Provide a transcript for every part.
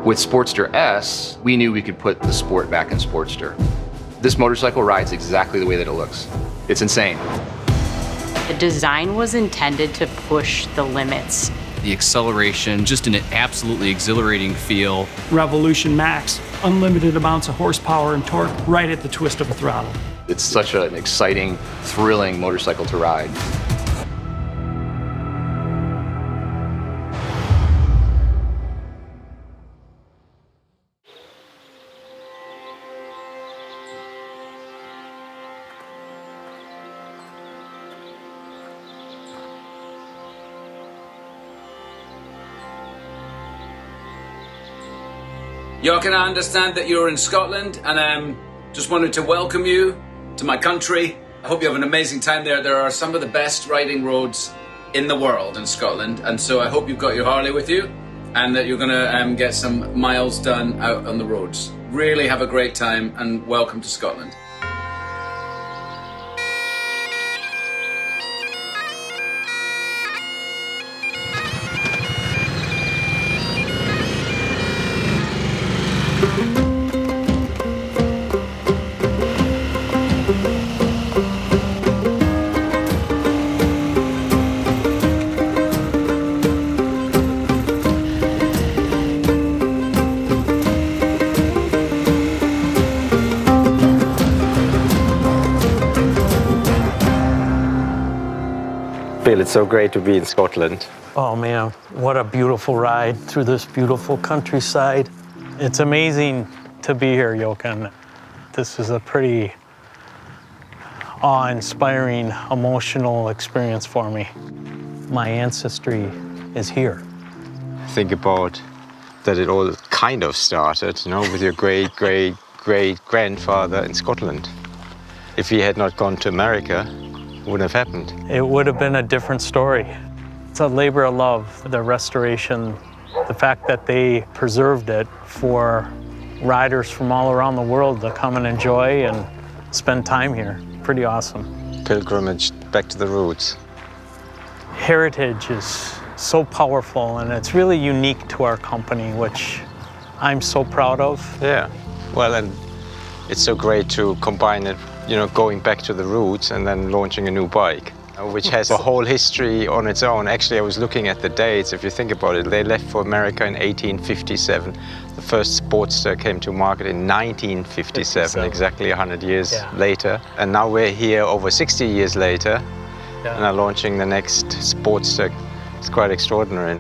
With Sportster S, we knew we could put the sport back in Sportster. This motorcycle rides exactly the way that it looks. It's insane. The design was intended to push the limits. The acceleration, just an absolutely exhilarating feel. Revolution Max, unlimited amounts of horsepower and torque right at the twist of a throttle. It's such an exciting, thrilling motorcycle to ride. Jochen, I understand that you're in Scotland, and just wanted to welcome you to my country. I hope you have an amazing time there. There are some of the best riding roads in the world in Scotland, and so I hope you've got your Harley with you and that you're going to get some miles done out on the roads. Really have a great time, and welcome to Scotland. Phil, it's so great to be in Scotland. Oh man, what a beautiful ride through this beautiful countryside. It's amazing to be here, Jochen. This is a pretty awe-inspiring, emotional experience for me. My ancestry is here. Think about that it all kind of started, you know, with your great-great-great-grandfather in Scotland. If he had not gone to America, it wouldn't have happened. It would have been a different story. It's a labor of love, the restoration, the fact that they preserved it for riders from all around the world to come and enjoy and spend time here. Pretty awesome. Pilgrimage back to the roots. Heritage is so powerful, and it's really unique to our company, which I'm so proud of. Yeah, well, and it's so great to combine it, you know, going back to the roots and then launching a new bike, which has a whole history on its own. Actually, I was looking at the dates. If you think about it, they left for America in 1857. The first Sportster came to market in 1957, exactly 100 years later. And now we're here over 60 years later and are launching the next Sportster. It's quite extraordinary.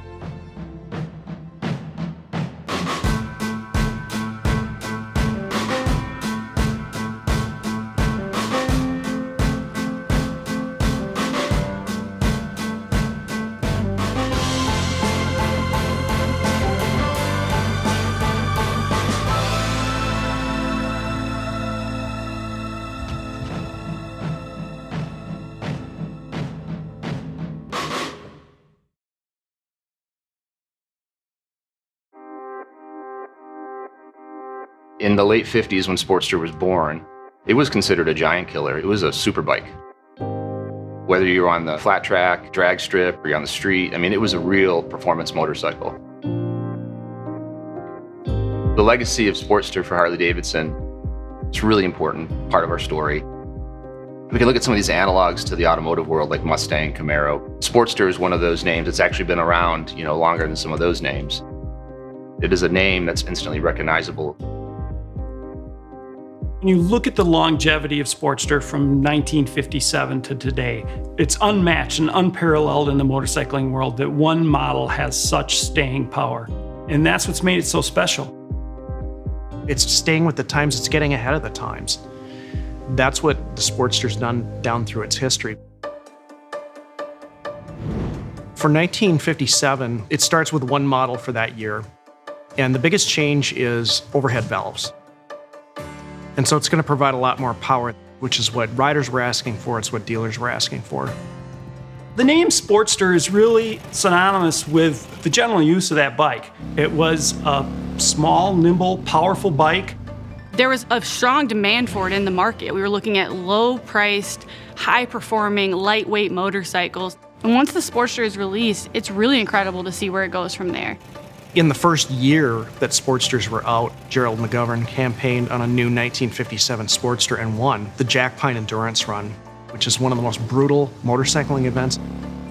In the late 50s, when Sportster was born, it was considered a giant killer. It was a super bike. Whether you were on the flat track, drag strip, or you're on the street, I mean, it was a real performance motorcycle. The legacy of Sportster for Harley-Davidson is a really important part of our story. We can look at some of these analogs to the automotive world, like Mustang, Camaro. Sportster is one of those names that's actually been around, you know, longer than some of those names. It is a name that's instantly recognizable. When you look at the longevity of Sportster from 1957 to today, it's unmatched and unparalleled in the motorcycling world that one model has such staying power. And that's what's made it so special. It's staying with the times, it's getting ahead of the times. That's what the Sportster's done down through its history. For 1957, it starts with one model for that year. And the biggest change is overhead valves. And so it's going to provide a lot more power, which is what riders were asking for, it's what dealers were asking for. The name Sportster is really synonymous with the general use of that bike. It was a small, nimble, powerful bike. There was a strong demand for it in the market. We were looking at low-priced, high-performing, lightweight motorcycles. And once the Sportster is released, it's really incredible to see where it goes from there. In the first year that Sportsters were out, Gerald McGovern campaigned on a new 1957 Sportster and won the Jack Pine Endurance Run, which is one of the most brutal motorcycling events.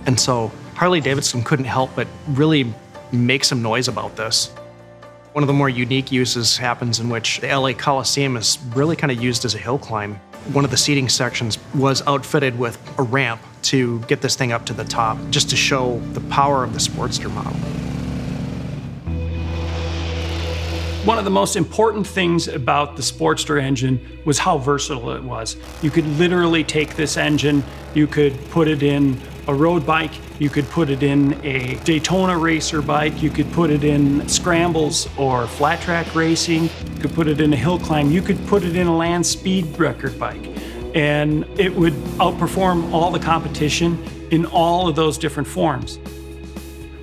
And so Harley-Davidson couldn't help but really make some noise about this. One of the more unique uses happens in which the LA Coliseum is really kind of used as a hill climb. One of the seating sections was outfitted with a ramp to get this thing up to the top, just to show the power of the Sportster model. One of the most important things about the Sportster engine was how versatile it was. You could literally take this engine, you could put it in a road bike, you could put it in a Daytona racer bike, you could put it in scrambles or flat track racing, you could put it in a hill climb, you could put it in a land speed record bike. And it would outperform all the competition in all of those different forms.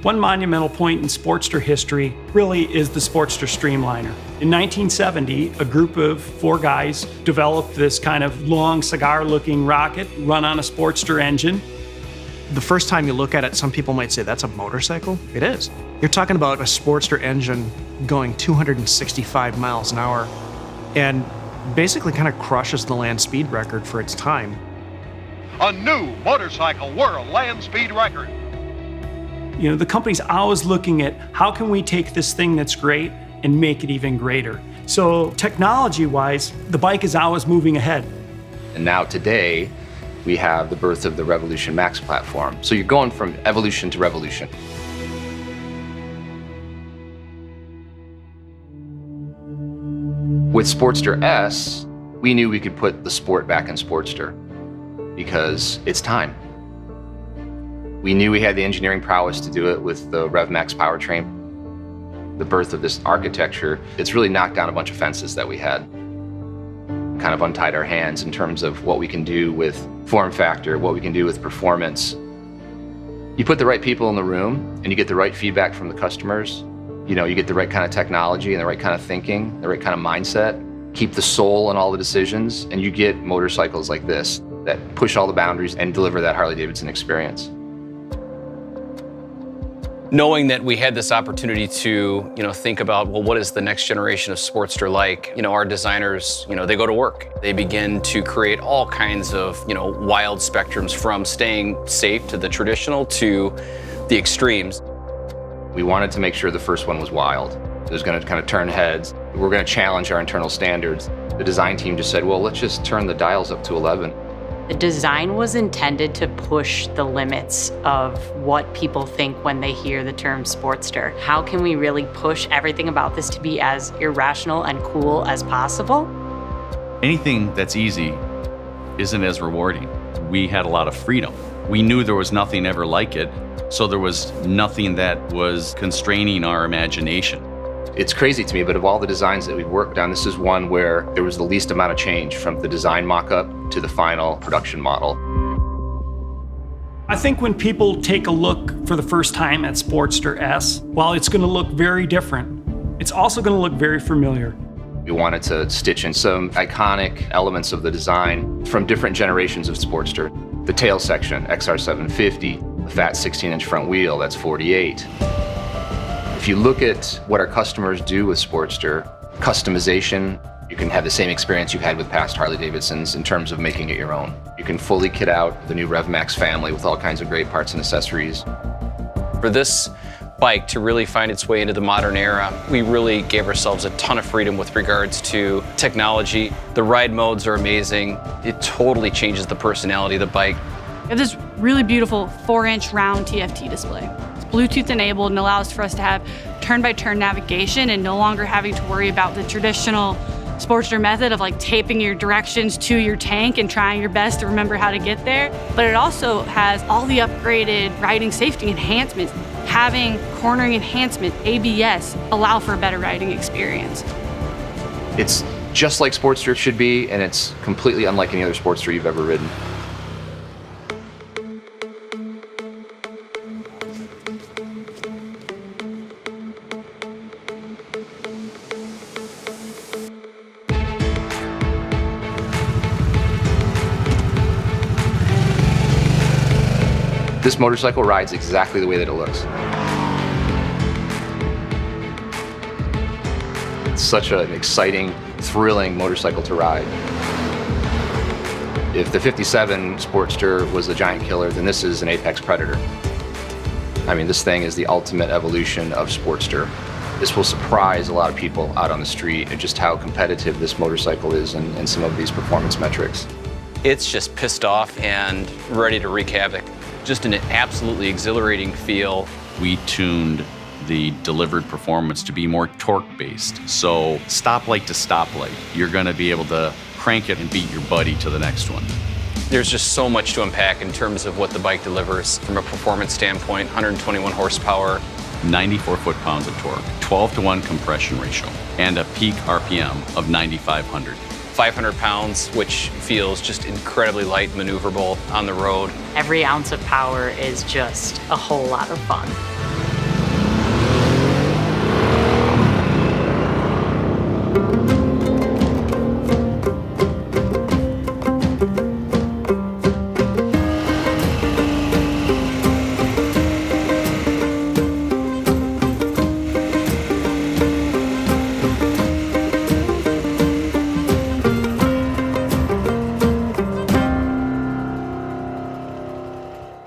One monumental point in Sportster history really is the Sportster Streamliner. In 1970, a group of 4 guys developed this kind of long cigar-looking rocket run on a Sportster engine. The first time you look at it, some people might say, that's a motorcycle? It is. You're talking about a Sportster engine going 265 miles an hour and basically kind of crushes the land speed record for its time. A new motorcycle world land speed record. You know, the company's always looking at how can we take this thing that's great and make it even greater. So technology-wise, the bike is always moving ahead. And now today, we have the birth of the Revolution Max platform. So you're going from evolution to revolution. With Sportster S, we knew we could put the sport back in Sportster because it's time. We knew we had the engineering prowess to do it with the RevMax powertrain. The birth of this architecture, it's really knocked down a bunch of fences that we had. Kind of untied our hands in terms of what we can do with form factor, what we can do with performance. You put the right people in the room and you get the right feedback from the customers. You know, you get the right kind of technology and the right kind of thinking, the right kind of mindset. Keep the soul in all the decisions and you get motorcycles like this that push all the boundaries and deliver that Harley-Davidson experience. Knowing that we had this opportunity to, think about, well, what is the next generation of Sportster like? Our designers, they go to work. They begin to create all kinds of, wild spectrums from staying safe to the traditional to the extremes. We wanted to make sure the first one was wild. It was going to kind of turn heads. We're going to challenge our internal standards. The design team just said, well, let's just turn the dials up to 11. The design was intended to push the limits of what people think when they hear the term Sportster. How can we really push everything about this to be as irrational and cool as possible? Anything that's easy isn't as rewarding. We had a lot of freedom. We knew there was nothing ever like it, so there was nothing that was constraining our imagination. It's crazy to me, but of all the designs that we've worked on, this is one where there was the least amount of change from the design mock-up to the final production model. I think when people take a look for the first time at Sportster S, while it's going to look very different, it's also going to look very familiar. We wanted to stitch in some iconic elements of the design from different generations of Sportster. The tail section, XR750, the fat 16-inch front wheel, that's 48. If you look at what our customers do with Sportster, customization, you can have the same experience you've had with past Harley-Davidsons in terms of making it your own. You can fully kit out the new RevMax family with all kinds of great parts and accessories. For this bike to really find its way into the modern era, we really gave ourselves a ton of freedom with regards to technology. The ride modes are amazing. It totally changes the personality of the bike. We have this really beautiful 4-inch round TFT display. It's Bluetooth enabled and allows for us to have turn-by-turn navigation and no longer having to worry about the traditional Sportster method of like taping your directions to your tank and trying your best to remember how to get there. But it also has all the upgraded riding safety enhancements. Having cornering enhancement, ABS, allow for a better riding experience. It's just like Sportster should be, and it's completely unlike any other Sportster you've ever ridden. This motorcycle rides exactly the way that it looks. such an exciting, thrilling motorcycle to ride. If the 57 Sportster was a giant killer, then this is an apex predator. I mean, this thing is the ultimate evolution of Sportster. This will surprise a lot of people out on the street at just how competitive this motorcycle is in some of these performance metrics. It's just pissed off and ready to wreak havoc. Just an absolutely exhilarating feel. We tuned the delivered performance to be more torque-based. So stoplight to stoplight, you're gonna be able to crank it and beat your buddy to the next one. There's just so much to unpack in terms of what the bike delivers from a performance standpoint. 121 horsepower, 94 foot-pounds of torque, 12-to-1 compression ratio, and a peak RPM of 9,500. 500 pounds, which feels just incredibly light and maneuverable on the road. Every ounce of power is just a whole lot of fun.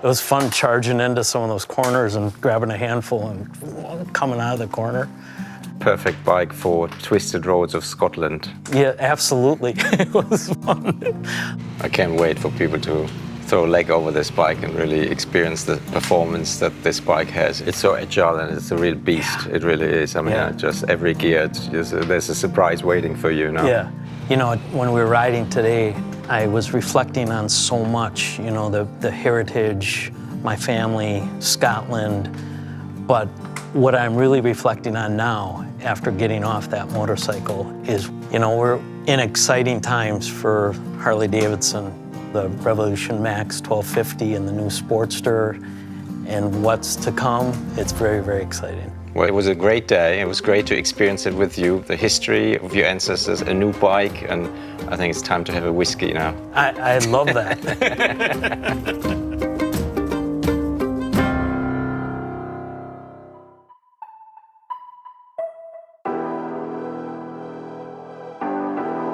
It was fun charging into some of those corners and grabbing a handful and coming out of the corner. Perfect bike for twisted roads of Scotland. Yeah, absolutely. It was fun. I can't wait for people to throw a leg over this bike and really experience the performance that this bike has. It's so agile and it's a real beast. It really is. I mean, just every gear, it's just, there's a surprise waiting for you now. Yeah. You know, when we were riding today, I was reflecting on so much, you know, the heritage, my family, Scotland. But what I'm really reflecting on now, after getting off that motorcycle, is, you know, we're in exciting times for Harley-Davidson, the Revolution Max 1250 and the new Sportster, and what's to come. It's very, very exciting. Well, it was a great day. It was great to experience it with you, the history of your ancestors, a new bike, and I think it's time to have a whiskey now. I love that.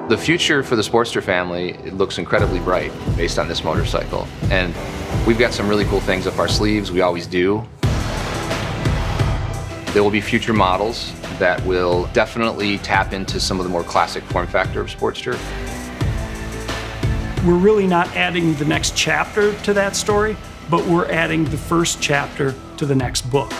The future for the Sportster family, it looks incredibly bright based on this motorcycle. And we've got some really cool things up our sleeves, we always do. There will be future models that will definitely tap into some of the more classic form factor of Sportster. We're really not adding the next chapter to that story, but we're adding the first chapter to the next book.